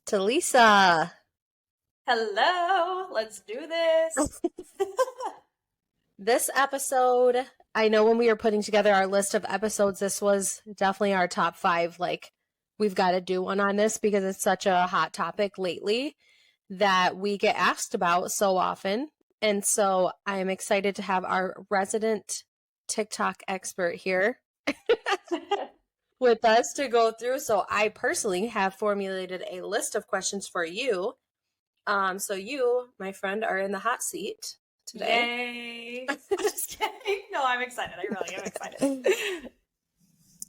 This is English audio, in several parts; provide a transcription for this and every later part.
to Lisa. Hello, let's do this. This episode, I know when we were putting together our list of episodes, this was definitely our top five. Like, we've got to do one on this because it's such a hot topic lately that we get asked about so often. And so I'm excited to have our resident TikTok expert here with us to go through. So I personally have formulated a list of questions for you. So you, my friend, are in the hot seat today. Yay. I'm just kidding. No, I'm excited. I really am excited.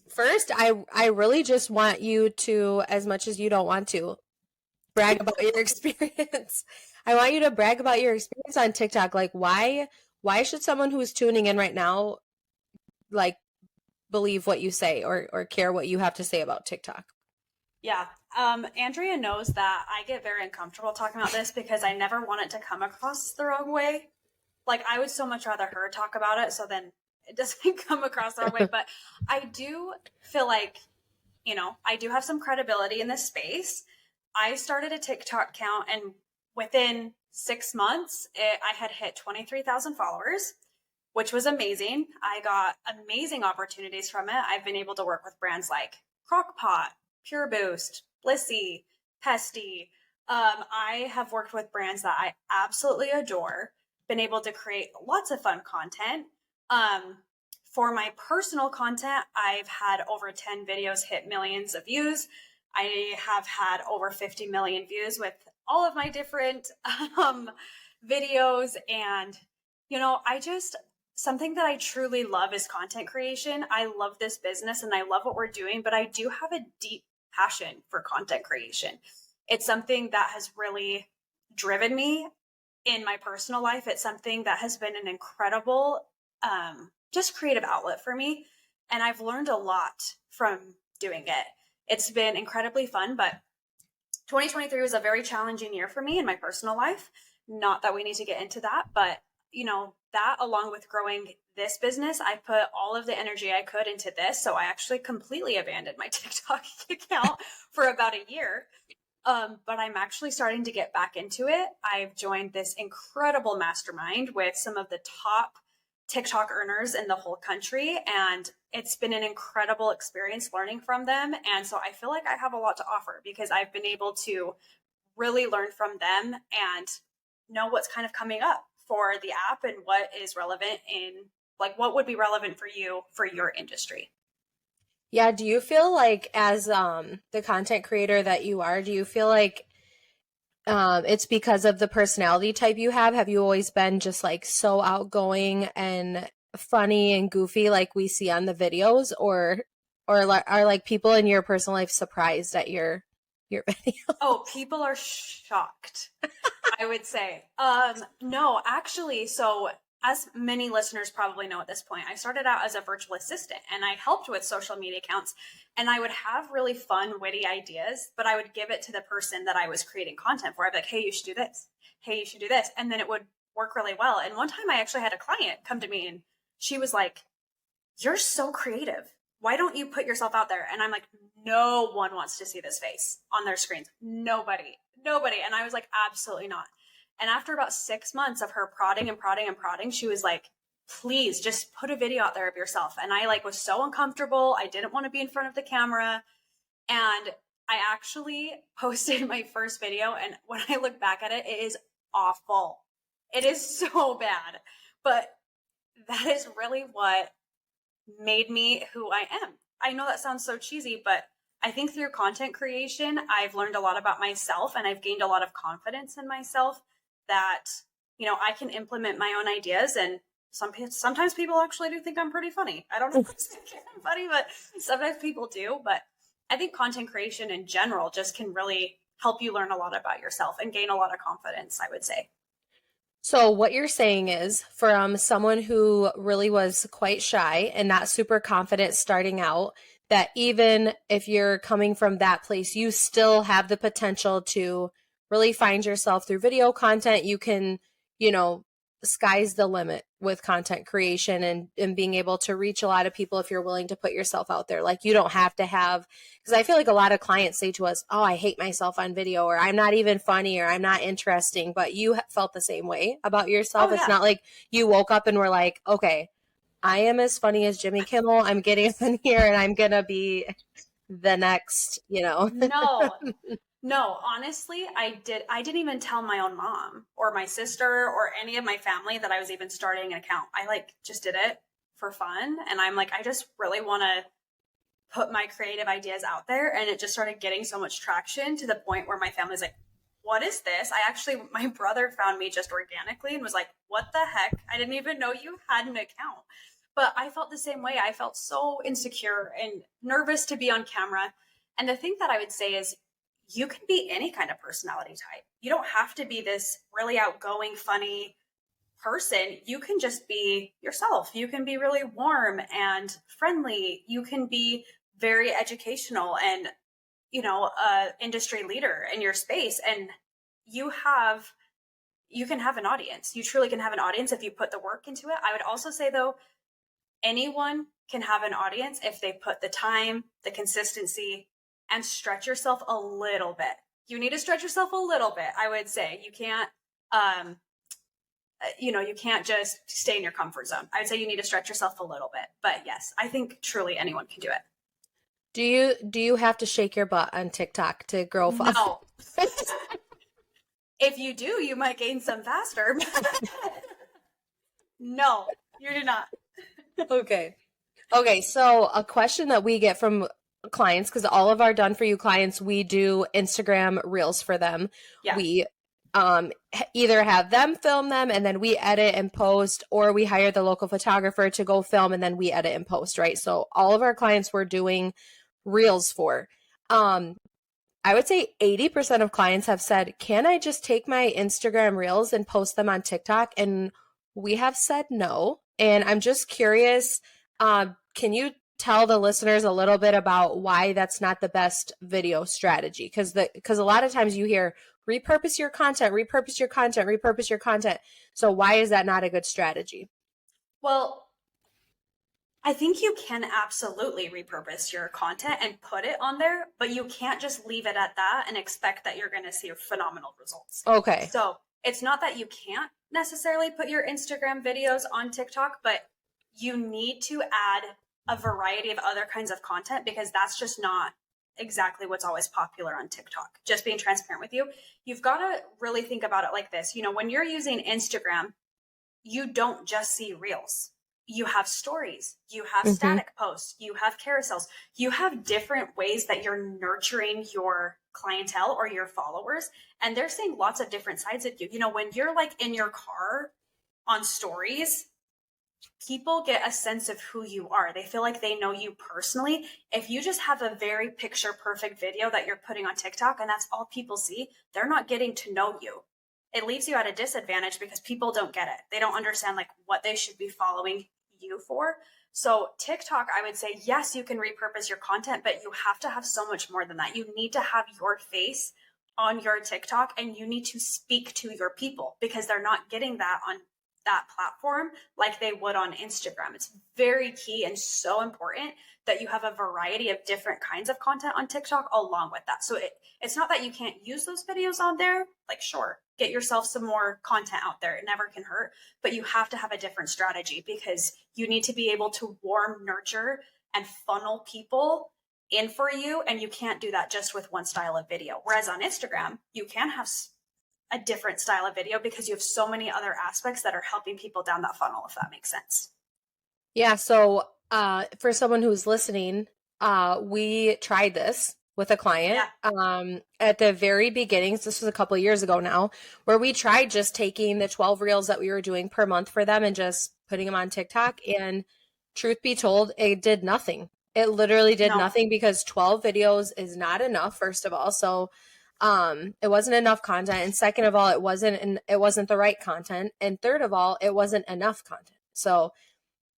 First, I really just want you to, as much as you don't want to, brag about your experience. I want you to brag about your experience on TikTok. Like, why should someone who's tuning in right now, like, believe what you say or care what you have to say about TikTok? Yeah. Andrea knows that I get very uncomfortable talking about this because I never want it to come across the wrong way. Like, I would so much rather her talk about it so then it doesn't come across the wrong way. But I do feel like, I do have some credibility in this space. I started a TikTok account, and within 6 months, I had hit 23,000 followers, which was amazing. I got amazing opportunities from it. I've been able to work with brands like Crock-Pot, Pure Boost, Blissy, Pesty. I have worked with brands that I absolutely adore, been able to create lots of fun content. For my personal content, I've had over 10 videos hit millions of views. I have had over 50 million views with all of my different videos. And, something that I truly love is content creation. I love this business and I love what we're doing, but I do have a deep passion for content creation. It's something that has really driven me in my personal life. It's something that has been an incredible, just creative outlet for me. And I've learned a lot from doing it. It's been incredibly fun, but 2023 was a very challenging year for me in my personal life. Not that we need to get into that, but that along with growing this business, I put all of the energy I could into this. So I actually completely abandoned my TikTok account for about a year. But I'm actually starting to get back into it. I've joined this incredible mastermind with some of the top TikTok earners in the whole country. And it's been an incredible experience learning from them. And so I feel like I have a lot to offer because I've been able to really learn from them and know what's kind of coming up for the app and what is relevant what would be relevant for you, for your industry. Yeah, do you feel like as the content creator that you are, do you feel like it's because of the personality type you have? Have you always been just like so outgoing and funny and goofy like we see on the videos, or are like people in your personal life surprised at your video? Oh, people are shocked, I would say. No, actually, so as many listeners probably know at this point, I started out as a virtual assistant and I helped with social media accounts, and I would have really fun, witty ideas, but I would give it to the person that I was creating content for. I'd be like, hey, you should do this. Hey, you should do this. And then it would work really well. And one time I actually had a client come to me and she was like, you're so creative. Why don't you put yourself out there? And I'm like, no one wants to see this face on their screens. Nobody. And I was like, absolutely not. And after about 6 months of her prodding, she was like, please just put a video out there of yourself. And I was so uncomfortable. I didn't want to be in front of the camera. And I actually posted my first video. And when I look back at it, it is awful. It is so bad. But that is really what made me who I am. I know that sounds so cheesy, but I think through content creation, I've learned a lot about myself and I've gained a lot of confidence in myself that, I can implement my own ideas. And sometimes people actually do think I'm pretty funny. I don't know if I'm funny, but sometimes people do. But I think content creation in general just can really help you learn a lot about yourself and gain a lot of confidence, I would say. So what you're saying is, from someone who really was quite shy and not super confident starting out, that even if you're coming from that place, you still have the potential to really find yourself through video content. You can, sky's the limit with content creation and being able to reach a lot of people if you're willing to put yourself out there. Like you don't have to have, because I feel like a lot of clients say to us, oh, I hate myself on video, or I'm not even funny, or I'm not interesting, but you felt the same way about yourself. Oh It's yeah. not like you woke up and were like, okay, I am as funny as Jimmy Kimmel. I'm getting in here and I'm going to be the next, No, no, honestly, I didn't even tell my own mom or my sister or any of my family that I was even starting an account. I like just did it for fun. And I'm like, I just really want to put my creative ideas out there. And it just started getting so much traction to the point where my family's like, what is this? My brother found me just organically and was like, what the heck? I didn't even know you had an account. But I felt the same way. I felt so insecure and nervous to be on camera. And the thing that I would say is you can be any kind of personality type. You don't have to be this really outgoing, funny person. You can just be yourself. You can be really warm and friendly. You can be very educational and, industry leader in your space. And you can have an audience. You truly can have an audience if you put the work into it. I would also say though, anyone can have an audience if they put the time, the consistency, and stretch yourself a little bit. You need to stretch yourself a little bit, I would say. You can't, you can't just stay in your comfort zone. I would say you need to stretch yourself a little bit. But yes, I think truly anyone can do it. Do you have to shake your butt on TikTok to grow fast? No. If you do, you might gain some faster. No, you do not. Okay. Okay, so a question that we get from clients, because all of our done for you clients, we do Instagram reels for them. Yeah. We either have them film them and then we edit and post, or we hire the local photographer to go film and then we edit and post, right? So all of our clients we're doing reels for. I would say 80% of clients have said, can I just take my Instagram reels and post them on TikTok? And we have said no. And I'm just curious, can you tell the listeners a little bit about why that's not the best video strategy? Because a lot of times you hear repurpose your content, repurpose your content, repurpose your content. So why is that not a good strategy? Well, I think you can absolutely repurpose your content and put it on there, but you can't just leave it at that and expect that you're going to see phenomenal results. Okay. So it's not that you can't necessarily put your Instagram videos on TikTok, but you need to add a variety of other kinds of content because that's just not exactly what's always popular on TikTok. Just being transparent with you, you've got to really think about it like this. When you're using Instagram, you don't just see reels. You have stories, you have static posts, you have carousels, you have different ways that you're nurturing your clientele or your followers. And they're seeing lots of different sides of you. When you're like in your car on stories, people get a sense of who you are. They feel like they know you personally. If you just have a very picture perfect video that you're putting on TikTok and that's all people see, they're not getting to know you. It leaves you at a disadvantage because people don't get it. They don't understand like what they should be following you for. So TikTok, I would say, yes, you can repurpose your content, but you have to have so much more than that. You need to have your face on your TikTok and you need to speak to your people because they're not getting that on that platform like they would on Instagram. It's very key and so important that you have a variety of different kinds of content on TikTok along with that. So it's not that you can't use those videos on there. Like, sure, get yourself some more content out there. It never can hurt, but you have to have a different strategy because you need to be able to warm, nurture, and funnel people in for you. And you can't do that just with one style of video. Whereas on Instagram, you can have a different style of video because you have so many other aspects that are helping people down that funnel, if that makes sense. Yeah. So for someone who's listening, we tried this with a client at the very beginnings. This was a couple of years ago now, where we tried just taking the 12 reels that we were doing per month for them and just putting them on TikTok. And truth be told, it did nothing. It literally did nothing because 12 videos is not enough, first of all. So it wasn't enough content. And second of all, it wasn't the right content. And third of all, it wasn't enough content. So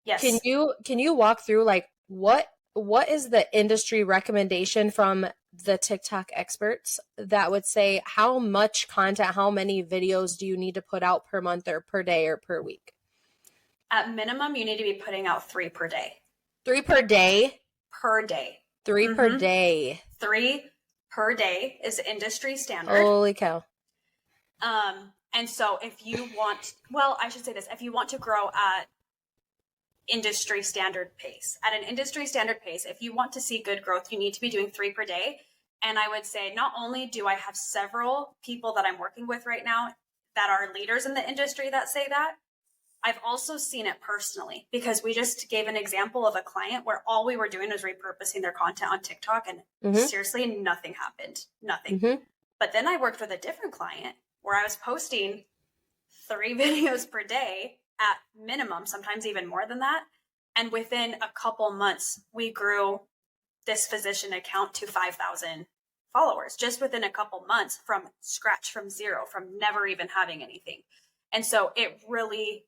yes. Can you walk through like what what is the industry recommendation from the TikTok experts that would say how much content, how many videos do you need to put out per month or per day or per week? At minimum, you need to be putting out 3 per day. 3 per day? Per day. 3 per day. 3 per day is industry standard. Holy cow. And so if you want, well, I should say this, if you want to grow at industry standard pace, at an industry standard pace, if you want to see good growth, you need to be doing 3 per day. And I would say not only do I have several people that I'm working with right now that are leaders in the industry that say that, I've also seen it personally, because we just gave an example of a client where all we were doing was repurposing their content on TikTok, and seriously, nothing happened. Nothing. But then I worked with a different client where I was posting 3 videos per day at minimum, sometimes even more than that. And within a couple months, we grew this physician account to 5,000 followers just within a couple months, from scratch, from zero, from never even having anything. And so it really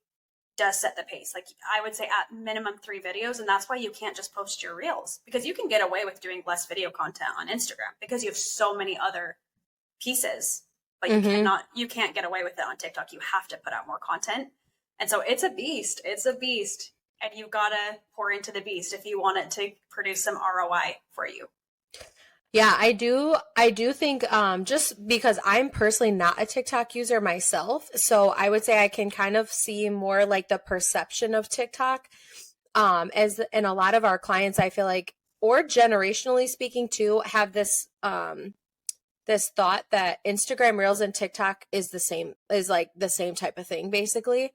does set the pace. Like, I would say at minimum 3 videos. And that's why you can't just post your reels, because you can get away with doing less video content on Instagram because you have so many other pieces, but you can't get away with it on TikTok. You have to put out more content. And so it's a beast. It's a beast. And you've got to pour into the beast if you want it to produce some ROI for you. Yeah, I do think, just because I'm personally not a TikTok user myself, so I would say I can kind of see more like the perception of TikTok, as in a lot of our clients, I feel like, or generationally speaking too, have this, this thought that Instagram Reels and TikTok is like the same type of thing, basically.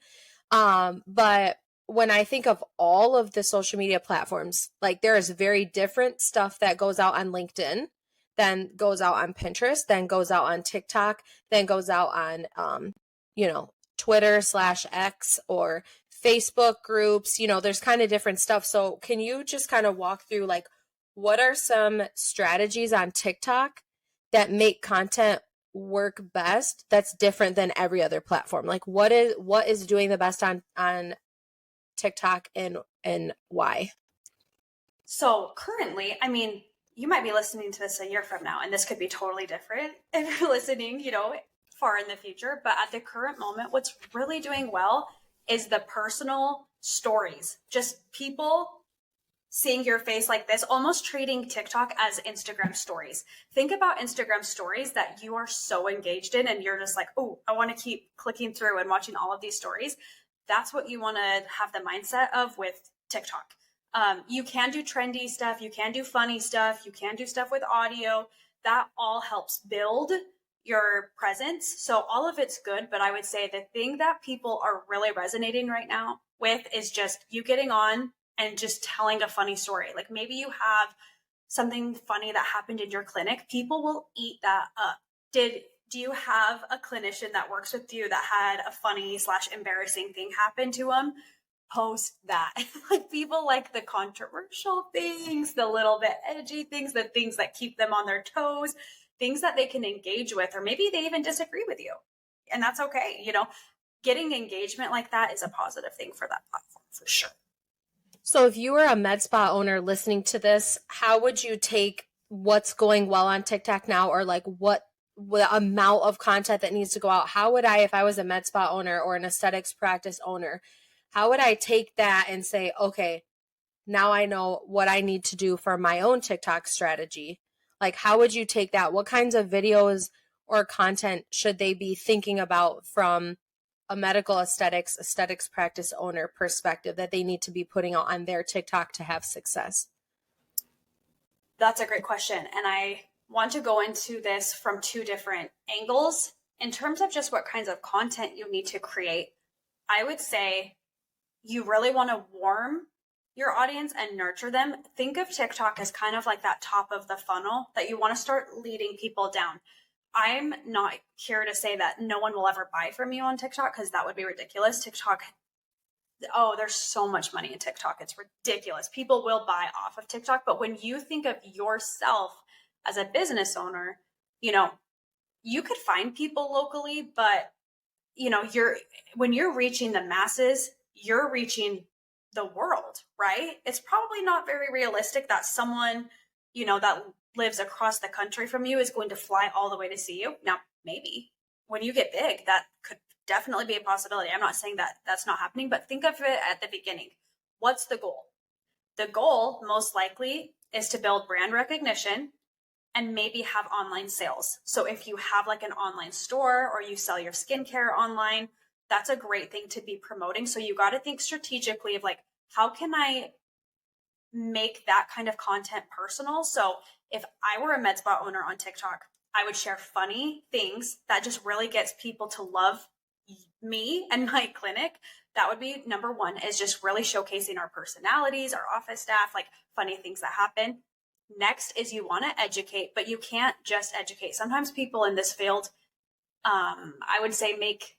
But when I think of all of the social media platforms, like, there is very different stuff that goes out on LinkedIn, then goes out on Pinterest, then goes out on TikTok, then goes out on, Twitter/X or Facebook groups. There's kind of different stuff. So can you just kind of walk through, like, what are some strategies on TikTok that make content work best that's different than every other platform? Like, what is doing the best on TikTok, and why? So currently, I mean, you might be listening to this a year from now, and this could be totally different if you're listening, far in the future. But at the current moment, what's really doing well is the personal stories. Just people seeing your face like this, almost treating TikTok as Instagram stories. Think about Instagram stories that you are so engaged in, and you're just like, oh, I want to keep clicking through and watching all of these stories. That's what you want to have the mindset of with TikTok. You can do trendy stuff. You can do funny stuff. You can do stuff with audio. That all helps build your presence. So all of it's good. But I would say the thing that people are really resonating right now with is just you getting on and just telling a funny story. Like, maybe you have something funny that happened in your clinic. People will eat that up. Do you have a clinician that works with you that had a funny/embarrassing thing happen to them? Post that. Like, people like the controversial things, the little bit edgy things, the things that keep them on their toes, things that they can engage with, or maybe they even disagree with you. And that's okay. Getting engagement like that is a positive thing for that platform for sure. So if you were a med spa owner listening to this, how would you take what's going well on TikTok now, or like what amount of content that needs to go out? How would I, if I was a med spa owner or an aesthetics practice owner, how would I take that and say, okay, now I know what I need to do for my own TikTok strategy? Like, how would you take that? What kinds of videos or content should they be thinking about from a medical aesthetics practice owner perspective that they need to be putting out on their TikTok to have success? That's a great question. And I want to go into this from 2 different angles. In terms of just what kinds of content you need to create, I would say you really want to warm your audience and nurture them. Think of TikTok as kind of like that top of the funnel that you want to start leading people down. I'm not here to say that no one will ever buy from you on TikTok, because that would be ridiculous. TikTok, there's so much money in TikTok. It's ridiculous. People will buy off of TikTok. But when you think of yourself as a business owner, you could find people locally, but when you're reaching the masses, you're reaching the world, right? It's probably not very realistic that someone, that lives across the country from you is going to fly all the way to see you. Now, maybe when you get big, that could definitely be a possibility. I'm not saying that that's not happening, but think of it at the beginning. What's the goal? The goal, most likely, is to build brand recognition and maybe have online sales. So if you have like an online store or you sell your skincare online, that's a great thing to be promoting. So you got to think strategically of like, how can I make that kind of content personal? So if I were a med spa owner on TikTok, I would share funny things that just really gets people to love me and my clinic. That would be number one, is just really showcasing our personalities, our office staff, like funny things that happen. Next is you want to educate, but you can't just educate. Sometimes people in this field, I would say, make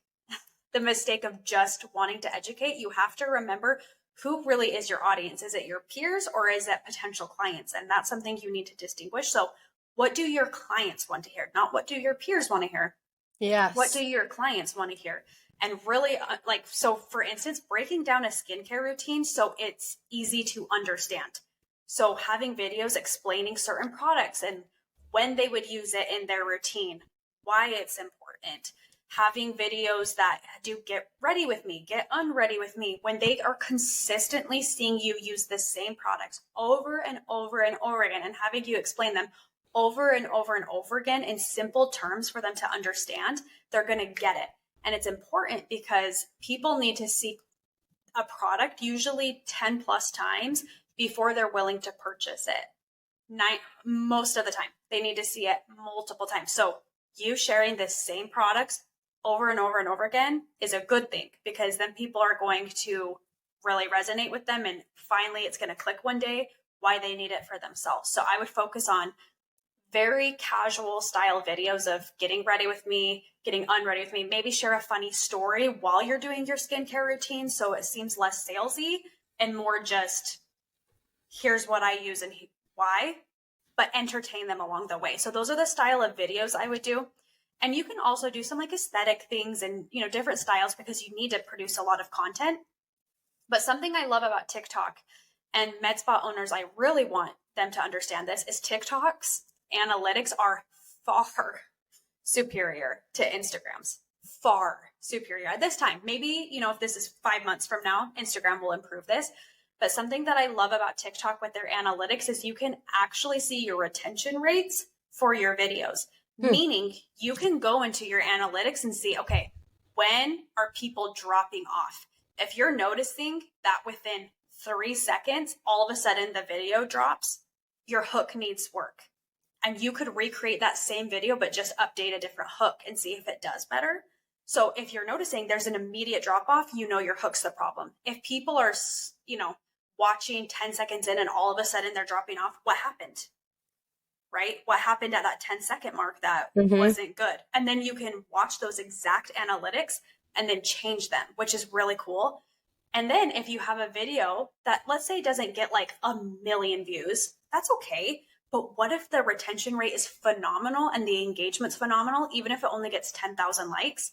the mistake of just wanting to educate. You have to remember who really is your audience. Is it your peers or is it potential clients? And that's something you need to distinguish. So what do your clients want to hear? Not what do your peers want to hear? Yes. What do your clients want to hear? And really, so for instance, breaking down a skincare routine so it's easy to understand. So having videos explaining certain products and when they would use it in their routine, why it's important. Having videos that do get ready with me, get unready with me, when they are consistently seeing you use the same products over and over and over again, and having you explain them over and over and over again in simple terms for them to understand, they're going to get it. And it's important because people need to see a product usually 10 plus times before they're willing to purchase it. Most of the time, they need to see it multiple times. So you sharing the same products over and over and over again is a good thing, because then people are going to really resonate with them. And finally, it's going to click one day why they need it for themselves. So I would focus on very casual style videos of getting ready with me, getting unready with me, maybe share a funny story while you're doing your skincare routine so it seems less salesy and more just, here's what I use and why, but entertain them along the way. So those are the style of videos I would do. And you can also do some like aesthetic things and, different styles, because you need to produce a lot of content. But something I love about TikTok, and med spa owners, I really want them to understand this, is TikTok's analytics are far superior to Instagram's. Far superior at this time. Maybe, if this is 5 months from now, Instagram will improve this. But something that I love about TikTok with their analytics is you can actually see your retention rates for your videos. Meaning you can go into your analytics and see, okay, when are people dropping off? If you're noticing that within 3 seconds, all of a sudden the video drops, your hook needs work. And you could recreate that same video, but just update a different hook and see if it does better. So if you're noticing there's an immediate drop off, your hook's the problem. If people are, watching 10 seconds in and all of a sudden they're dropping off, what happened? Right? What happened at that 10-second mark that wasn't good? And then you can watch those exact analytics and then change them, which is really cool. And then if you have a video that, let's say, doesn't get like 1 million views, that's okay. But what if the retention rate is phenomenal and the engagement's phenomenal, even if it only gets 10,000 likes?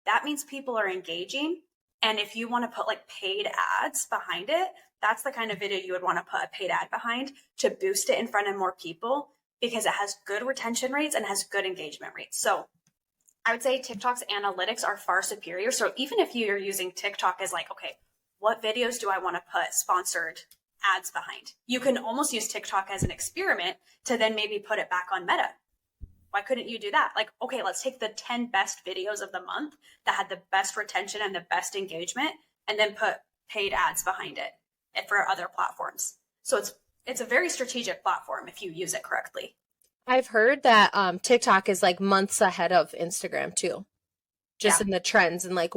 That means people are engaging. And if you want to put like paid ads behind it, that's the kind of video you would want to put a paid ad behind to boost it in front of more people, because it has good retention rates and has good engagement rates. So I would say TikTok's analytics are far superior. So even if you're using TikTok as like, okay, what videos do I want to put sponsored ads behind? You can almost use TikTok as an experiment to then maybe put it back on Meta. Why couldn't you do that? Like, okay, let's take the 10 best videos of the month that had the best retention and the best engagement, and then put paid ads behind it for other platforms. So it's a very strategic platform if you use it correctly. I've heard that TikTok is like months ahead of Instagram too, just in the trends and like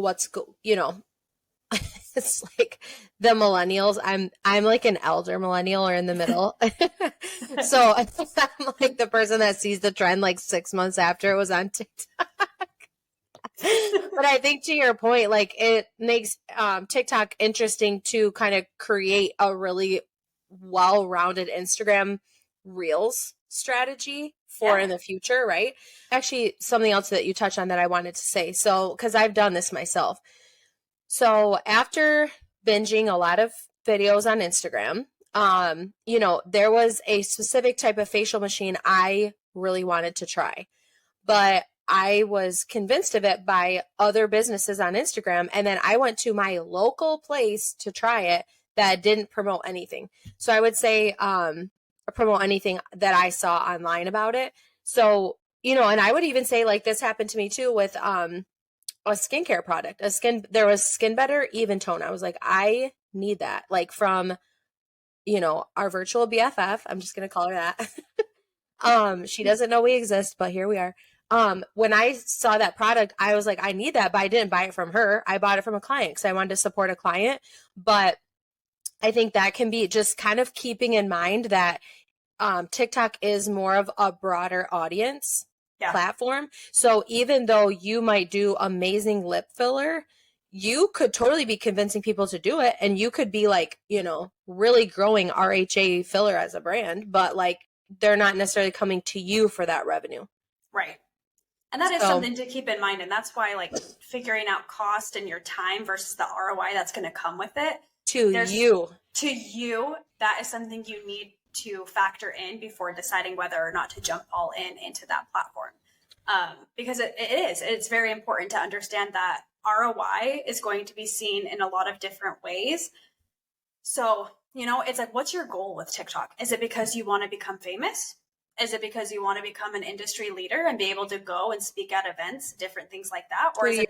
it's like the millennials. I'm like an elder millennial or in the middle. So I think I'm like the person that sees the trend like 6 months after it was on TikTok. But I think to your point, like it makes TikTok interesting to kind of create a really well-rounded Instagram Reels strategy for in the future, right? Actually, something else that you touched on that I wanted to say. So, because I've done this myself. So after binging a lot of videos on Instagram. You know, there was a specific type of facial machine I really wanted to try, but I was convinced of it by other businesses on Instagram. And then I went to my local place to try it that didn't promote anything. So I would say, promote anything that I saw online about it. So, you know, and I would even say like this happened to me too with, a skincare product, there was Skin Better Even Tone. I was like, I need that. Like from, you know, our virtual BFF. I'm just going to call her that. She doesn't know we exist, but here we are. When I saw that product, I was like, I need that, but I didn't buy it from her. I bought it from a client because I wanted to support a client. But I think that can be just kind of keeping in mind that TikTok is more of a broader audience platform. So even though you might do amazing lip filler, you could totally be convincing people to do it. And you could be like, you know, really growing RHA filler as a brand, but like they're not necessarily coming to you for that revenue. Right. And that is something to keep in mind. And that's why like figuring out cost and your time versus the ROI that's going to come with it. To you, that is something you need to factor in before deciding whether or not to jump all into that platform. Because it's very important to understand that ROI is going to be seen in a lot of different ways. So, you know, it's like, what's your goal with TikTok? Is it because you want to become famous? Is it because you want to become an industry leader and be able to go and speak at events, different things like that? Or is it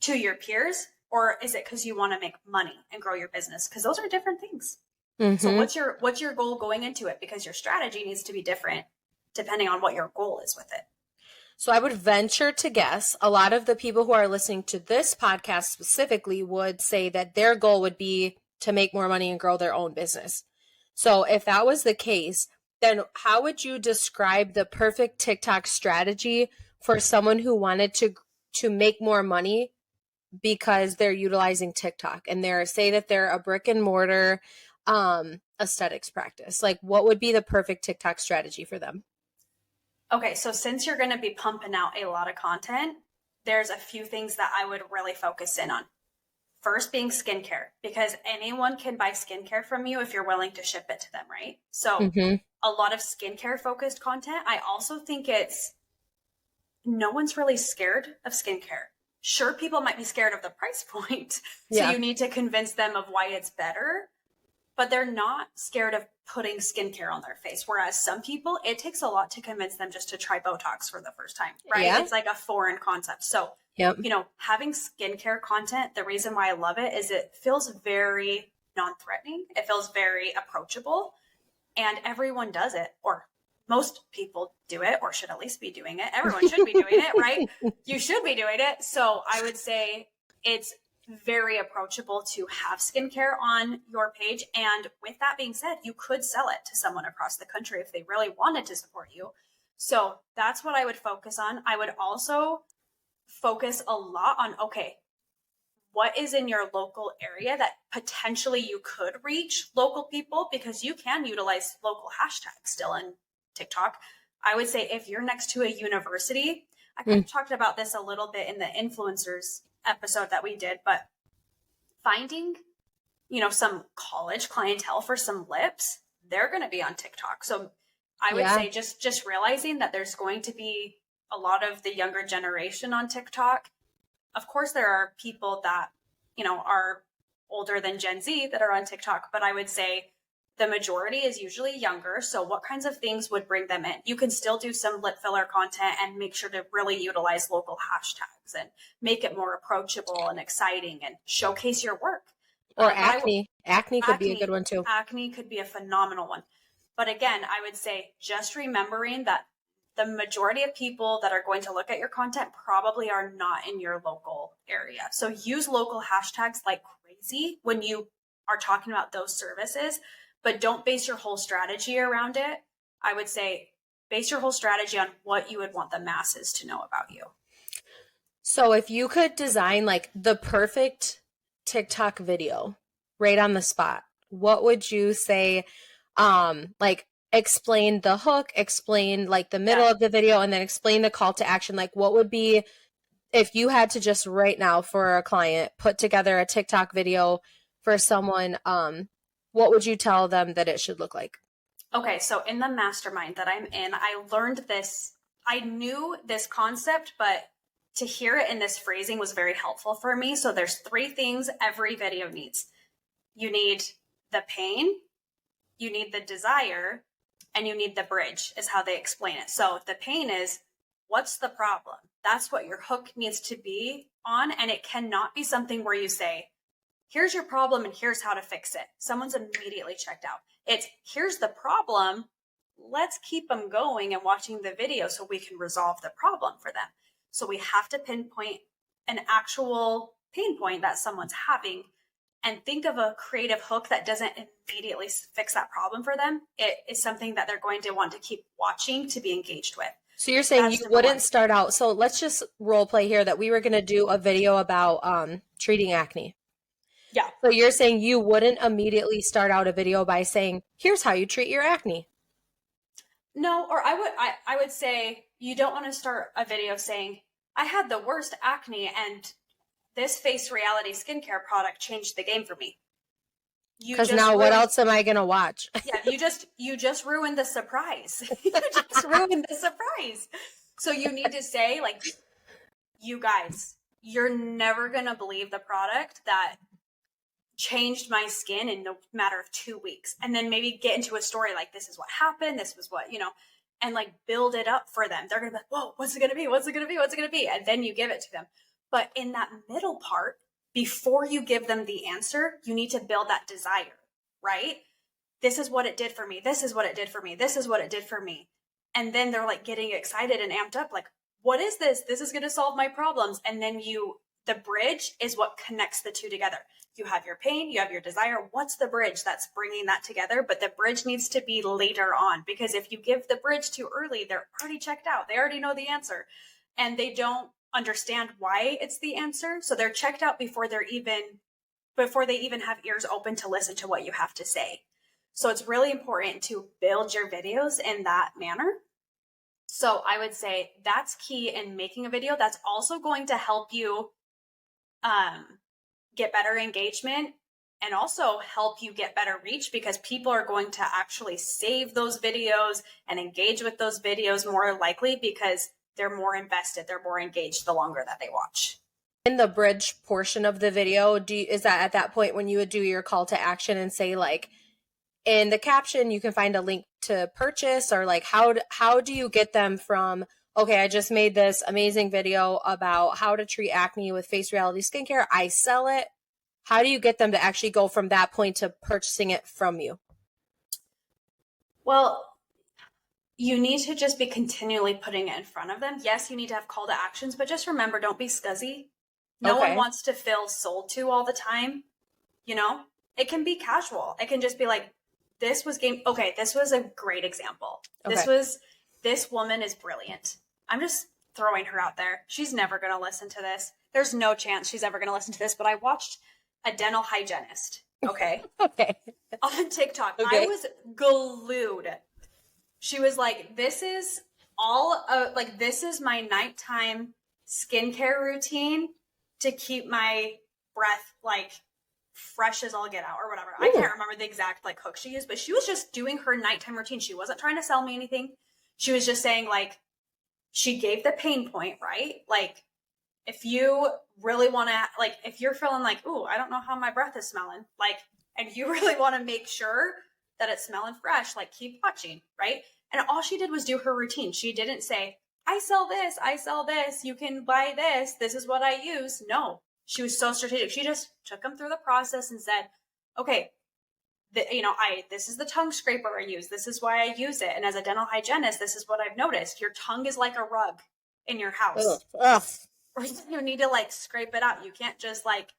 to your peers? Or is it because you want to make money and grow your business? Because those are different things. Mm-hmm. So what's your goal going into it? Because your strategy needs to be different depending on what your goal is with it. So I would venture to guess a lot of the people who are listening to this podcast specifically would say that their goal would be to make more money and grow their own business. So if that was the case, then how would you describe the perfect TikTok strategy for someone who wanted to make more money because they're utilizing TikTok and say that they're a brick and mortar aesthetics practice? Like, what would be the perfect TikTok strategy for them? Okay, so since you're going to be pumping out a lot of content, there's a few things that I would really focus in on. First being skincare, because anyone can buy skincare from you if you're willing to ship it to them, right? So a lot of skincare focused content. I also think no one's really scared of skincare. Sure, people might be scared of the price point. So you need to convince them of why it's better, but they're not scared of putting skincare on their face. Whereas some people, it takes a lot to convince them just to try Botox for the first time, right? Yeah. It's like a foreign concept. So, you know, having skincare content, the reason why I love it is it feels very non-threatening. It feels very approachable and everyone does it, or most people do it, or should at least be doing it. Everyone should be doing it, right? You should be doing it. So I would say it's very approachable to have skincare on your page. And with that being said, you could sell it to someone across the country if they really wanted to support you. So that's what I would focus on. I would also focus a lot on, okay, what is in your local area that potentially you could reach local people, because you can utilize local hashtags still in TikTok. I would say if you're next to a university, I kind of talked about this a little bit in the influencers episode that we did, but finding, you know, some college clientele for some lips, they're going to be on TikTok. So I would say just realizing that there's going to be a lot of the younger generation on TikTok. Of course, there are people that, you know, are older than Gen Z that are on TikTok, but I would say the majority is usually younger. So what kinds of things would bring them in? You can still do some lip filler content and make sure to really utilize local hashtags and make it more approachable and exciting and showcase your work. Or acne. Acne could be a good one too. Acne could be a phenomenal one. But again, I would say just remembering that the majority of people that are going to look at your content probably are not in your local area. So use local hashtags like crazy when you are talking about those services, but don't base your whole strategy around it. I would say base your whole strategy on what you would want the masses to know about you. So if you could design like the perfect TikTok video right on the spot, what would you say? Like explain the hook, explain like the middle of the video, and then explain the call to action. Like what would be, if you had to just right now for a client, put together a TikTok video for someone, what would you tell them that it should look like? Okay, so in the mastermind that I'm in, I learned this. I knew this concept, but to hear it in this phrasing was very helpful for me. So there's 3 things every video needs. You need the pain, you need the desire, and you need the bridge, is how they explain it. So the pain is, what's the problem? That's what your hook needs to be on. And it cannot be something where you say, here's your problem and here's how to fix it. Someone's immediately checked out. It's, here's the problem. Let's keep them going and watching the video so we can resolve the problem for them. So we have to pinpoint an actual pain point that someone's having and think of a creative hook that doesn't immediately fix that problem for them. It is something that they're going to want to keep watching to be engaged with. So you're saying you wouldn't start out. So let's just role play here that we were going to do a video about treating acne. Yeah. So you're saying you wouldn't immediately start out a video by saying, here's how you treat your acne. No, or I would say you don't want to start a video saying, I had the worst acne and this face reality skincare product changed the game for me. Because now what else am I going to watch? Yeah, you just ruined the surprise. You just ruined the surprise. So you need to say, like, you guys, you're never going to believe the product that changed my skin in no matter of 2 weeks. And then maybe get into a story like, this is what happened. This was what, and like build it up for them. They're going to be like, whoa, what's it going to be? What's it going to be? What's it going to be? And then you give it to them. But in that middle part, before you give them the answer, you need to build that desire, right? This is what it did for me. This is what it did for me. This is what it did for me. And then they're like getting excited and amped up. Like, what is this? This is going to solve my problems. And then the bridge is what connects the two together. You have your pain, you have your desire. What's the bridge that's bringing that together? But the bridge needs to be later on, because if you give the bridge too early, they're already checked out. They already know the answer and they don't understand why it's the answer. So they're checked out before they even have ears open to listen to what you have to say. So it's really important to build your videos in that manner. So I would say that's key in making a video. That's also going to help you get better engagement and also help you get better reach, because people are going to actually save those videos and engage with those videos more likely because they're more invested, they're more engaged the longer that they watch. In the bridge portion of the video, is that at that point when you would do your call to action and say, like, in the caption you can find a link to purchase, or like how do you get them from, okay, I just made this amazing video about how to treat acne with face reality skincare, I sell it. How do you get them to actually go from that point to purchasing it from you? Well, you need to just be continually putting it in front of them. Yes, you need to have call to actions, but just remember, don't be scuzzy. No one wants to feel sold to all the time. It can be casual. It can just be like, this was a great example. Okay. This woman is brilliant. I'm just throwing her out there. She's never going to listen to this. There's no chance she's ever going to listen to this, but I watched a dental hygienist. Okay. Okay. On TikTok. Okay. I was glued. She was like, this is my nighttime skincare routine to keep my breath like fresh as all get out or whatever. Ooh. I can't remember the exact like hook she used, but she was just doing her nighttime routine. She wasn't trying to sell me anything. She was just saying, like, she gave the pain point, right? Like, if you really want to, like, if you're feeling like, ooh, I don't know how my breath is smelling, like, and you really want to make sure that it's smelling fresh, like, keep watching, right? And all she did was do her routine. She didn't say, I sell this, you can buy this is what I use. No, she was so strategic. She just took them through the process and said, okay, this is the tongue scraper I use. This is why I use it. And as a dental hygienist, this is what I've noticed. Your tongue is like a rug in your house. Ugh. Or you need to like scrape it out. You can't just like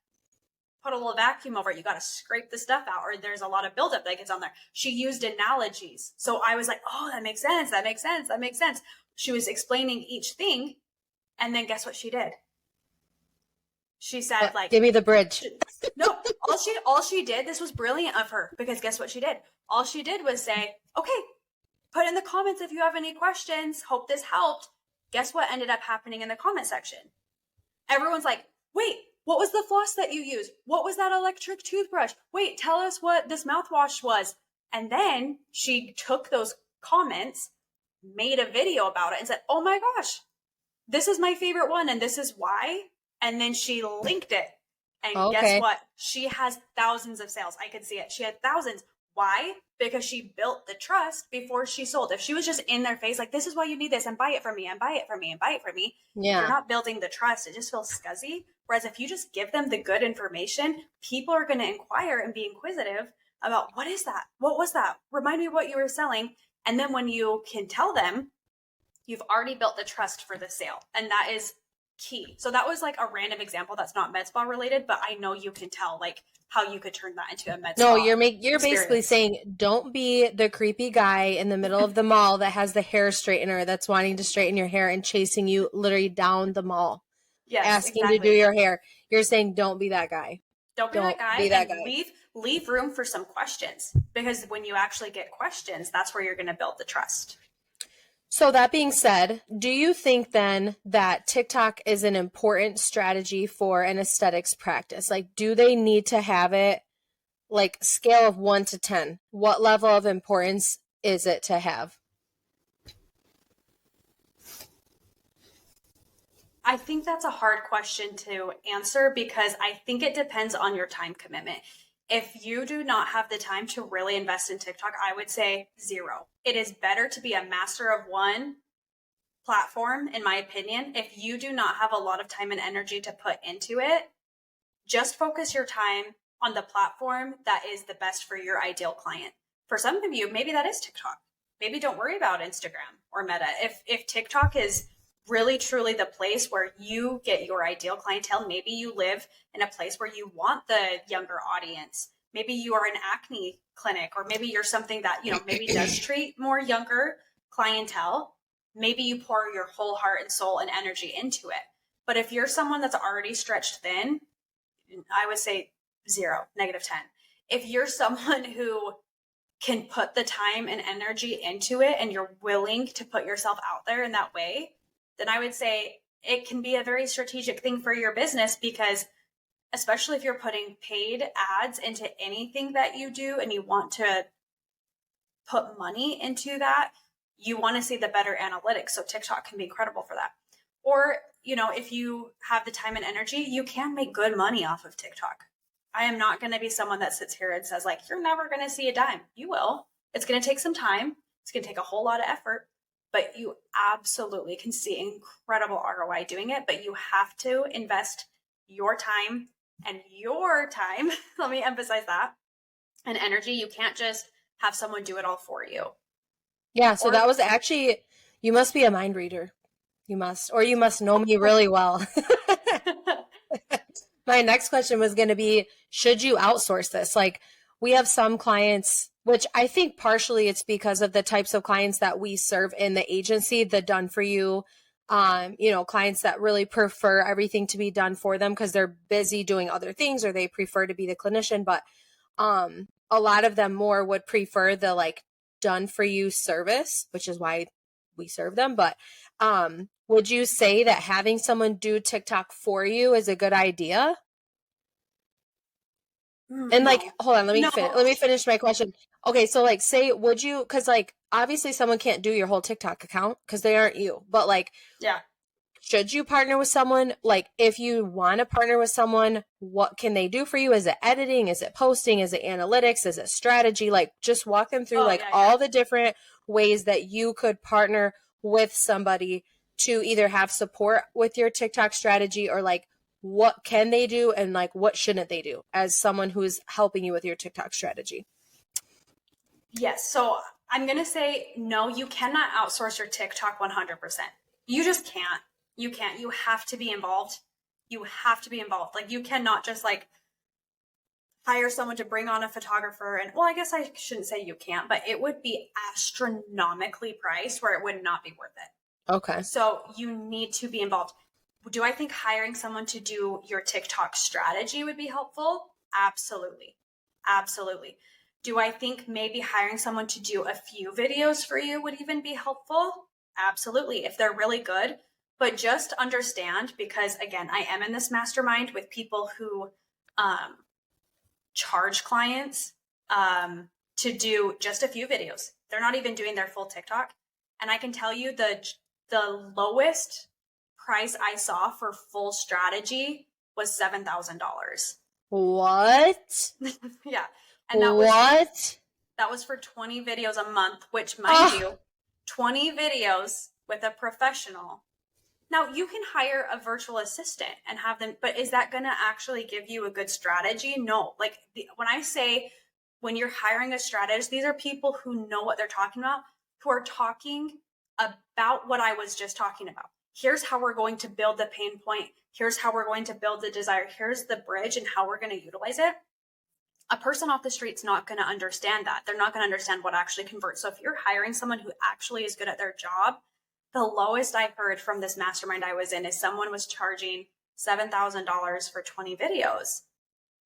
put a little vacuum over it. You got to scrape the stuff out, or there's a lot of buildup that gets on there. She used analogies. So I was like, oh, that makes sense. That makes sense. That makes sense. She was explaining each thing. And then guess what she did? She said, like, give me the bridge. No, all she did, this was brilliant of her, because guess what she did? All she did was say, okay, put in the comments if you have any questions. Hope this helped. Guess what ended up happening in the comment section? Everyone's like, wait, what was the floss that you used? What was that electric toothbrush? Wait, tell us what this mouthwash was. And then she took those comments, made a video about it and said, oh my gosh, this is my favorite one and this is why. And then she linked it. And guess Okay. what? She has thousands of sales. I could see it. She had thousands. Why? Because she built the trust before she sold. If she was just in their face, like, this is why you need this and buy it from me and buy it from me and buy it from me. You're Yeah. not building the trust. It just feels scuzzy. Whereas if you just give them the good information, people are going to inquire and be inquisitive about what is that? What was that? Remind me what you were selling. And then when you can tell them, you've already built the trust for the sale. And that is key. So that was like a random example that's not med spa related, but I know you can tell like how you could turn that into a med spa. No, you're basically saying don't be the creepy guy in the middle of the mall that has the hair straightener that's wanting to straighten your hair and chasing you literally down the mall. Yes, asking exactly. to do your hair. You're saying don't be that guy. Don't be that guy. Be that and guy. leave room for some questions, because when you actually get questions, that's where you're going to build the trust. So that being said, do you think then that TikTok is an important strategy for an aesthetics practice? Like, do they need to have it like scale of 1 to 10? What level of importance is it to have? I think that's a hard question to answer because I think it depends on your time commitment. If you do not have the time to really invest in TikTok, I would say 0. It is better to be a master of one platform, in my opinion. If you do not have a lot of time and energy to put into it, just focus your time on the platform that is the best for your ideal client. For some of you, maybe that is TikTok. Maybe don't worry about Instagram or Meta. If TikTok is really truly the place where you get your ideal clientele, maybe you live in a place where you want the younger audience. Maybe you are an acne clinic, or maybe you're something that, maybe does treat more younger clientele. Maybe you pour your whole heart and soul and energy into it. But if you're someone that's already stretched thin, I would say 0, -10. If you're someone who can put the time and energy into it and you're willing to put yourself out there in that way, then I would say it can be a very strategic thing for your business, because especially if you're putting paid ads into anything that you do and you want to put money into that, you want to see the better analytics. So TikTok can be incredible for that. Or, if you have the time and energy, you can make good money off of TikTok. I am not going to be someone that sits here and says like, you're never going to see a dime. You will. It's going to take some time. It's going to take a whole lot of effort, but you absolutely can see incredible ROI doing it. But you have to invest your time and your time. Let me emphasize that. And energy. You can't just have someone do it all for you. Yeah. So that was actually, you must be a mind reader. You must know me really well. My next question was going to be, should you outsource this? Like, we have some clients, which I think partially it's because of the types of clients that we serve in the agency, the done for you, clients that really prefer everything to be done for them because they're busy doing other things, or they prefer to be the clinician. But a lot of them more would prefer the like done for you service, which is why we serve them. But would you say that having someone do TikTok for you is a good idea? And like, hold on, let me finish my question. Okay, so like, say, would you? Because like, obviously, someone can't do your whole TikTok account because they aren't you. But like, yeah, should you partner with someone? Like, if you want to partner with someone, what can they do for you? Is it editing? Is it posting? Is it analytics? Is it strategy? Like, just walk them through all the different ways that you could partner with somebody to either have support with your TikTok strategy, or like, what can they do and like, what shouldn't they do as someone who's helping you with your TikTok strategy? Yes. So I'm going to say, no, you cannot outsource your TikTok 100%. You just can't. You can't. You have to be involved. You have to be involved. Like, you cannot just like hire someone to bring on a photographer. And well, I guess I shouldn't say you can't, but it would be astronomically priced where it would not be worth it. Okay. So you need to be involved. Do I think hiring someone to do your TikTok strategy would be helpful? Absolutely. Absolutely. Do I think maybe hiring someone to do a few videos for you would even be helpful? Absolutely. If they're really good, But just understand, because again, I am in this mastermind with people who charge clients to do just a few videos. They're not even doing their full TikTok. And I can tell you the lowest price I saw for full strategy was $7,000. What? Yeah. And that was for 20 videos a month, which mind you, 20 videos with a professional. Now you can hire a virtual assistant and have them, but is that going to actually give you a good strategy? No. Like when I say, when you're hiring a strategist, these are people who know what they're talking about, who are talking about what I was just talking about. Here's how we're going to build the pain point. Here's how we're going to build the desire. Here's the bridge and how we're going to utilize it. A person off the street's not going to understand that. They're not going to understand what actually converts. So if you're hiring someone who actually is good at their job, the lowest I heard from this mastermind I was in is someone was charging $7,000 for 20 videos.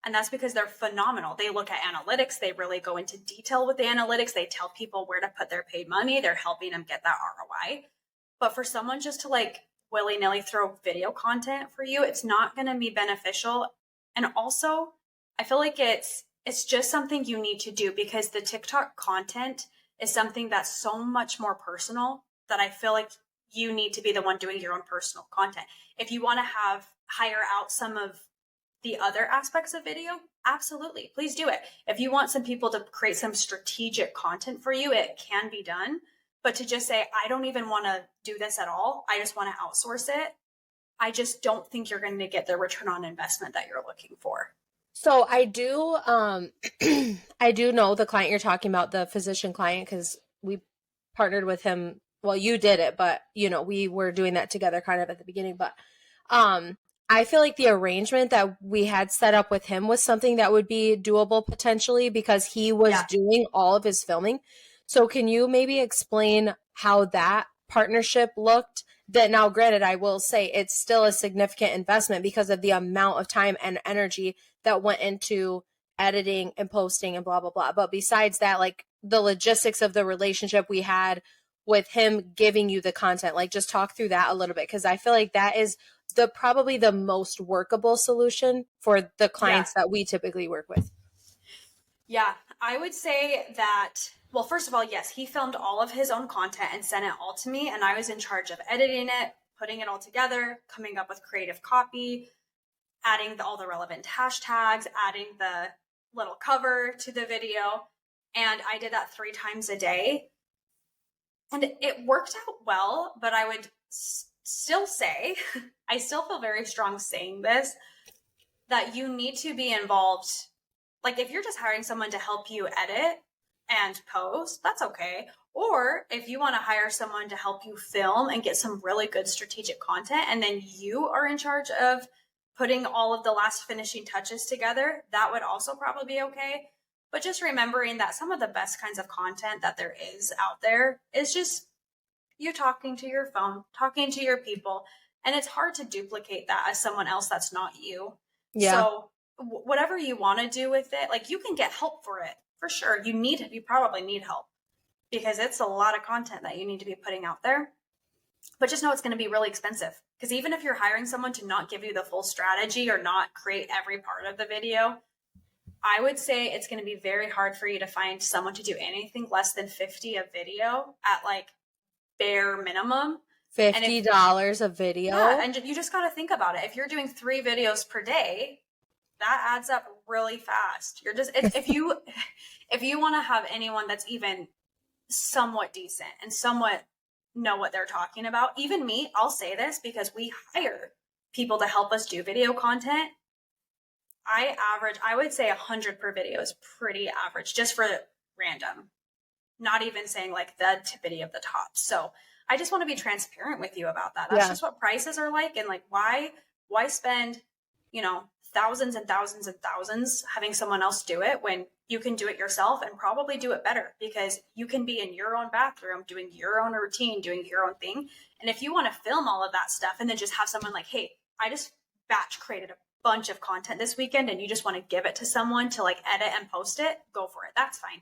And that's because they're phenomenal. They look at analytics. They really go into detail with the analytics. They tell people where to put their paid money. They're helping them get that ROI. But for someone just to like willy-nilly throw video content for you, it's not going to be beneficial. And also, I feel like it's just something you need to do, because the TikTok content is something that's so much more personal that I feel like you need to be the one doing your own personal content. If you want to hire out some of the other aspects of video, absolutely, please do it. If you want some people to create some strategic content for you, it can be done. But to just say, I don't even want to do this at all, I just want to outsource it, I just don't think you're going to get the return on investment that you're looking for. So I do, I do know the client you're talking about, the physician client, because we partnered with him. Well, you did it, but we were doing that together kind of at the beginning. But I feel like the arrangement that we had set up with him was something that would be doable potentially, because he was doing all of his filming. So can you maybe explain how that partnership looked? That now, granted, I will say it's still a significant investment because of the amount of time and energy that went into editing and posting and blah, blah, blah. But besides that, like the logistics of the relationship we had with him giving you the content, like just talk through that a little bit, because I feel like that is probably the most workable solution for the clients that we typically work with. Yeah, I would say that, well, first of all, yes, he filmed all of his own content and sent it all to me, and I was in charge of editing it, putting it all together, coming up with creative copy, adding all the relevant hashtags, adding the little cover to the video, and I did that 3 times a day. And it worked out well, but I would still say, I still feel very strong saying this, that you need to be involved. Like if you're just hiring someone to help you edit and post, that's okay. Or if you want to hire someone to help you film and get some really good strategic content, and then you are in charge of putting all of the last finishing touches together, that would also probably be okay. But just remembering that some of the best kinds of content that there is out there is just you talking to your phone, talking to your people. And it's hard to duplicate that as someone else that's not you. Yeah. So whatever you want to do with it, like you can get help for it for sure. You probably need help because it's a lot of content that you need to be putting out there. But just know it's going to be really expensive, because even if you're hiring someone to not give you the full strategy or not create every part of the video, I would say it's going to be very hard for you to find someone to do anything less than $50 a video at like bare minimum. $50 a video. Yeah, and you just got to think about it. If you're doing 3 videos per day, that adds up really fast. You're just if you want to have anyone that's even somewhat decent and somewhat know what they're talking about, even me, I'll say this because we hire people to help us do video content. I would say 100 per video is pretty average, just for random. Not even saying like the tippity of the top. So I just want to be transparent with you about that. That's just what prices are like. And like, why spend, thousands and thousands and thousands having someone else do it when you can do it yourself and probably do it better, because you can be in your own bathroom doing your own routine, doing your own thing. And if you want to film all of that stuff and then just have someone like, hey, I just batch created a bunch of content this weekend and you just want to give it to someone to like edit and post it, go for it. That's fine.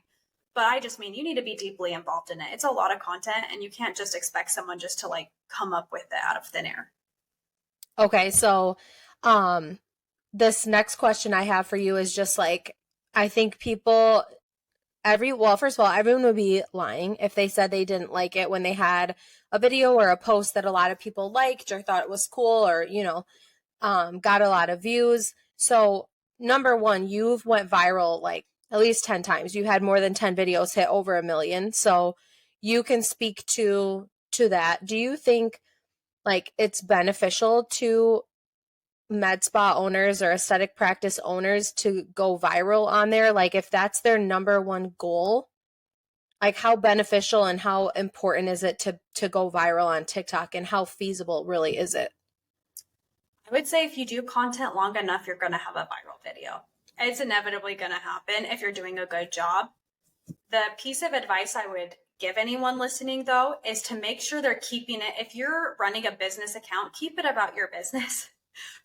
but I just mean you need to be deeply involved in it. It's a lot of content, and you can't just expect someone just to like come up with it out of thin air. Okay, so this next question I have for you is just like, I think people well, first of all, everyone would be lying if they said they didn't like it when they had a video or a post that a lot of people liked or thought it was cool, or, got a lot of views. So number one, you've went viral like at least 10 times. You had more than 10 videos hit over 1 million. So you can speak to that. Do you think like it's beneficial to med spa owners or aesthetic practice owners to go viral on there? Like if that's their number one goal, like how beneficial and how important is it to go viral on TikTok, and how feasible really is it? I would say if you do content long enough, you're going to have a viral video. It's inevitably going to happen if you're doing a good job. The piece of advice I would give anyone listening, though, is to make sure they're keeping it. If you're running a business account, keep it about your business.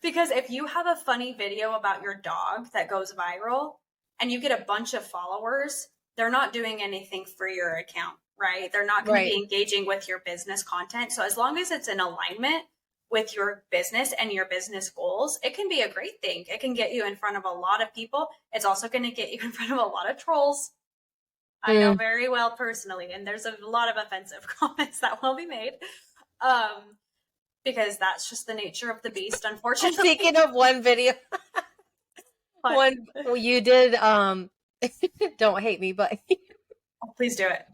Because if you have a funny video about your dog that goes viral and you get a bunch of followers, they're not doing anything for your account, right? They're not going to be engaging with your business content. So as long as it's in alignment with your business and your business goals, it can be a great thing. It can get you in front of a lot of people. It's also going to get you in front of a lot of trolls. I know very well personally, and there's a lot of offensive comments that will be made. Because that's just the nature of the beast, unfortunately. Speaking of one video, you did, don't hate me, but oh, please do it.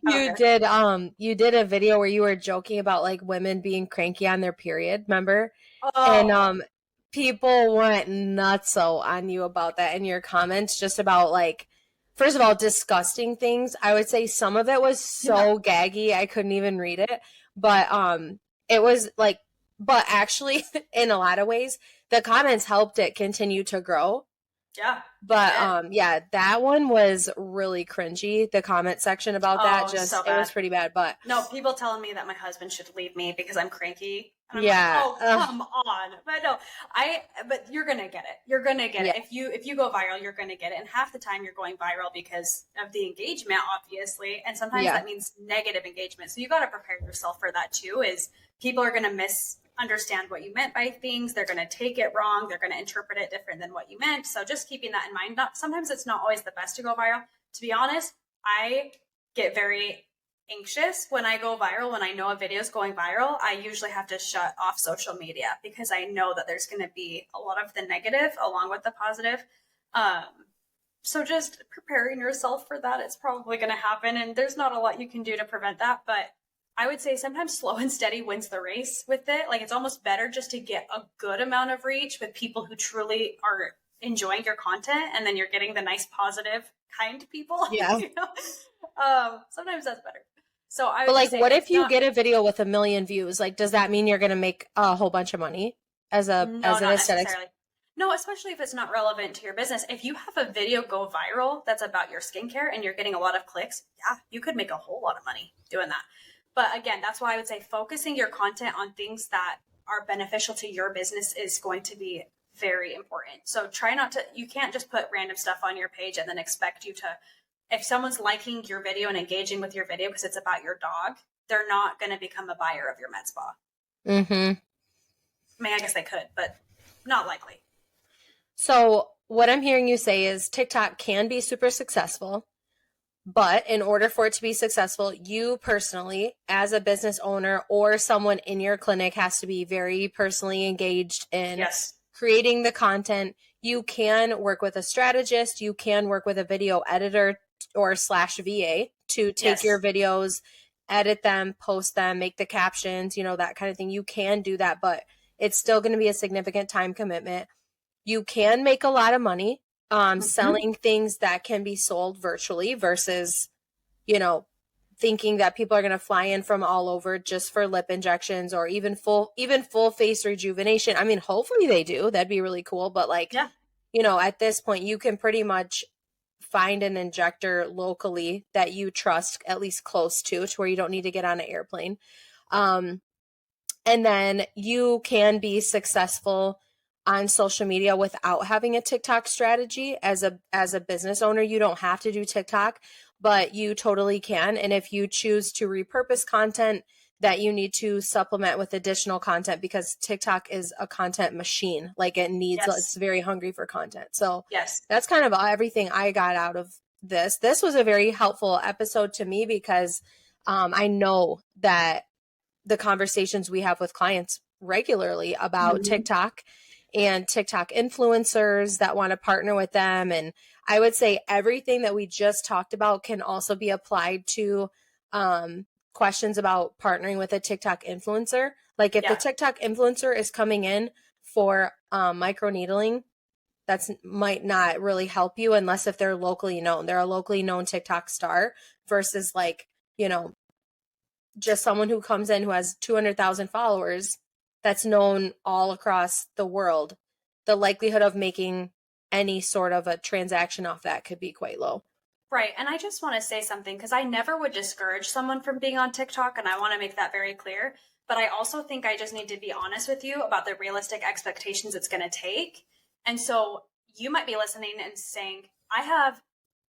You did a video where you were joking about like women being cranky on their period, remember? Oh. And people went nutso on you about that in your comments, just about like, first of all, disgusting things. I would say some of it was so gaggy I couldn't even read it. But it was like, but actually, in a lot of ways, the comments helped it continue to grow. Yeah. But that one was really cringy. The comment section about that, just so it was pretty bad. But no, people telling me that my husband should leave me because I'm cranky. And I'm yeah. like, oh, come on. But no, but you're gonna get it. You're gonna get it. If you go viral, you're gonna get it. And half the time you're going viral because of the engagement, obviously. And sometimes that means negative engagement. So you gotta prepare yourself for that too, is people are gonna misunderstand what you meant by things. They're going to take it wrong. They're going to interpret it different than what you meant. So just keeping that in mind. Sometimes it's not always the best to go viral. To be honest, I get very anxious when I go viral. When I know a video is going viral, I usually have to shut off social media because I know that there's going to be a lot of the negative along with the positive. So just preparing yourself for that. It's probably going to happen, and there's not a lot you can do to prevent that. But I would say sometimes slow and steady wins the race with it. Like it's almost better just to get a good amount of reach with people who truly are enjoying your content, and then you're getting the nice, positive, kind people. Yeah. Sometimes that's better. So but like, what if you get a video with 1 million views? Like, does that mean you're going to make a whole bunch of money as an aesthetic? No, especially if it's not relevant to your business. If you have a video go viral that's about your skincare and you're getting a lot of clicks, yeah, you could make a whole lot of money doing that. But again, that's why I would say focusing your content on things that are beneficial to your business is going to be very important. So try not to, you can't just put random stuff on your page and then expect you to, if someone's liking your video and engaging with your video because it's about your dog, they're not going to become a buyer of your med spa. Mm-hmm. I mean, I guess they could, but not likely. So what I'm hearing you say is TikTok can be super successful. But in order for it to be successful, you personally, as a business owner or someone in your clinic, has to be very personally engaged in creating the content. You can work with a strategist. You can work with a video editor or /VA to take your videos, edit them, post them, make the captions, that kind of thing. You can do that, but it's still going to be a significant time commitment. You can make a lot of money selling things that can be sold virtually versus, thinking that people are going to fly in from all over just for lip injections or even full face rejuvenation. I mean, hopefully they do. That'd be really cool. But at this point, you can pretty much find an injector locally that you trust, at least close to where you don't need to get on an airplane. And then you can be successful on social media without having a TikTok strategy. As a business owner, you don't have to do TikTok, but you totally can. And if you choose to repurpose content that you need to supplement with additional content, because TikTok is a content machine, like it's very hungry for content. So that's kind of everything I got out of this. This was a very helpful episode to me because I know that the conversations we have with clients regularly about TikTok and TikTok influencers that want to partner with them. And I would say everything that we just talked about can also be applied to questions about partnering with a TikTok influencer. Like if the TikTok influencer is coming in for micro needling, that's might not really help you unless if they're locally known. They're a locally known TikTok star versus like, you know, just someone who comes in who has 200,000 followers that's known all across the world. The likelihood of making any sort of a transaction off that could be quite low. Right. And I just want to say something because I never would discourage someone from being on TikTok. And I want to make that very clear. But I also think I just need to be honest with you about the realistic expectations it's going to take. And so you might be listening and saying, I have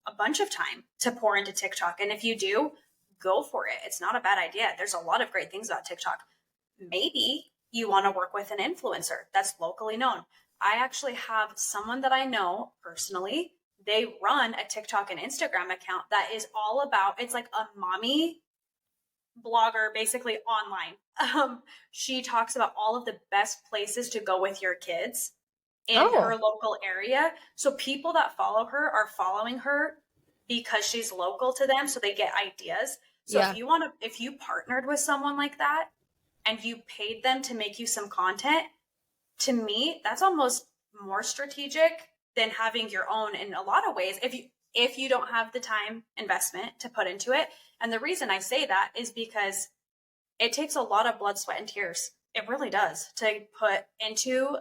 a bunch of time to pour into TikTok. And if you do, go for it. It's not a bad idea. There's a lot of great things about TikTok. Maybe you want to work with an influencer that's locally known. I actually have someone that I know personally. They run a TikTok and Instagram account that is all about, it's like a mommy blogger, basically online. She talks about all of the best places to go with your kids in her local area. So people that follow her are following her because she's local to them. So they get ideas. So if you partnered with someone like that and you paid them to make you some content, to me, that's almost more strategic than having your own in a lot of ways. If you don't have the time investment to put into it. And the reason I say that is because it takes a lot of blood, sweat, and tears. It really does to put into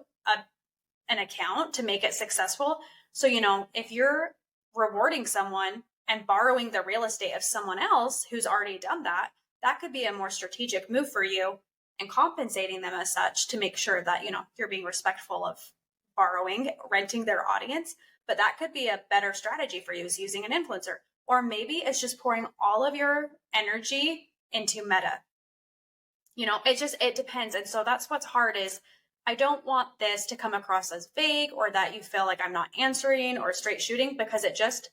an account to make it successful. So, you know, if you're rewarding someone and borrowing the real estate of someone else who's already done that, that could be a more strategic move for you and compensating them as such to make sure that, you know, you're being respectful of renting their audience. But that could be a better strategy for you is using an influencer. Or maybe it's just pouring all of your energy into Meta. You know, it depends. And so that's what's hard is I don't want this to come across as vague or that you feel like I'm not answering or straight shooting because it just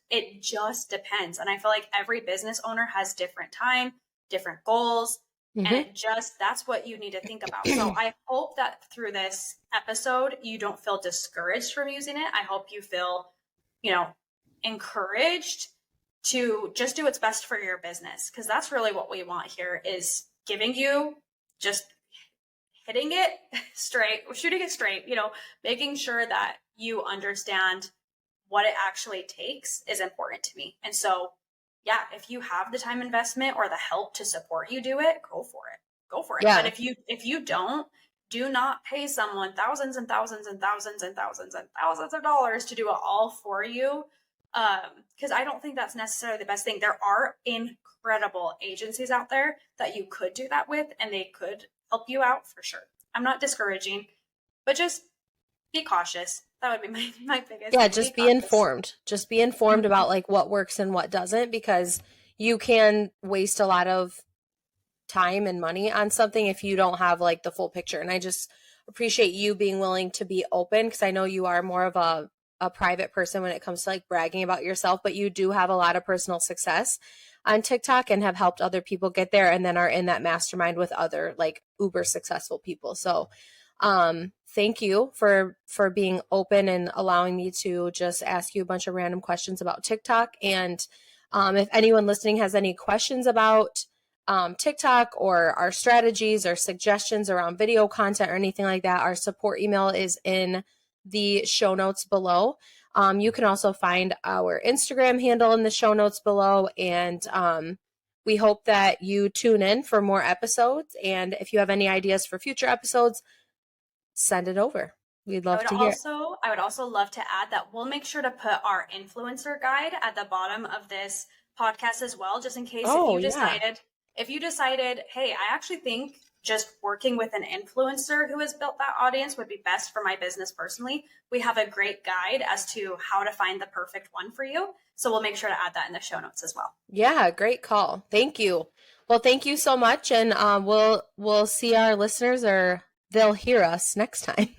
depends. And I feel like every business owner has different time, different goals. And that's what you need to think about. So I hope that through this episode, you don't feel discouraged from using it. I hope you feel, you know, encouraged to just do what's best for your business. Because that's really what we want here is giving you just hitting it straight, shooting it straight, you know, making sure that you understand what it actually takes is important to me. And so, yeah, if you have the time investment or the help to support you do it, go for it. Go for it. Yeah. But if you don't, do not pay someone thousands and thousands and thousands and thousands and thousands of dollars to do it all for you. Because I don't think that's necessarily the best thing. There are incredible agencies out there that you could do that with, and they could help you out for sure. I'm not discouraging, but just be cautious. That would be my biggest thing. Just be informed. Just be informed about like what works and what doesn't, because you can waste a lot of time and money on something if you don't have like the full picture. And I just appreciate you being willing to be open, because I know you are more of a private person when it comes to like bragging about yourself, but you do have a lot of personal success on TikTok and have helped other people get there, and then are in that mastermind with other like uber successful people. So thank you for being open and allowing me to just ask you a bunch of random questions about TikTok. And if anyone listening has any questions about TikTok or our strategies or suggestions around video content or anything like that, our support email is in the show notes below. You can also find our Instagram handle in the show notes below. And we hope that you tune in for more episodes. And if you have any ideas for future episodes, send it over. We'd love to hear. I would also love to add that we'll make sure to put our influencer guide at the bottom of this podcast as well, just in case if you decided, hey, I actually think just working with an influencer who has built that audience would be best for my business personally, we have a great guide as to how to find the perfect one for you. So we'll make sure to add that in the show notes as well. Yeah, great call. Thank you. Well, thank you so much, and we'll see our listeners, or they'll hear us next time.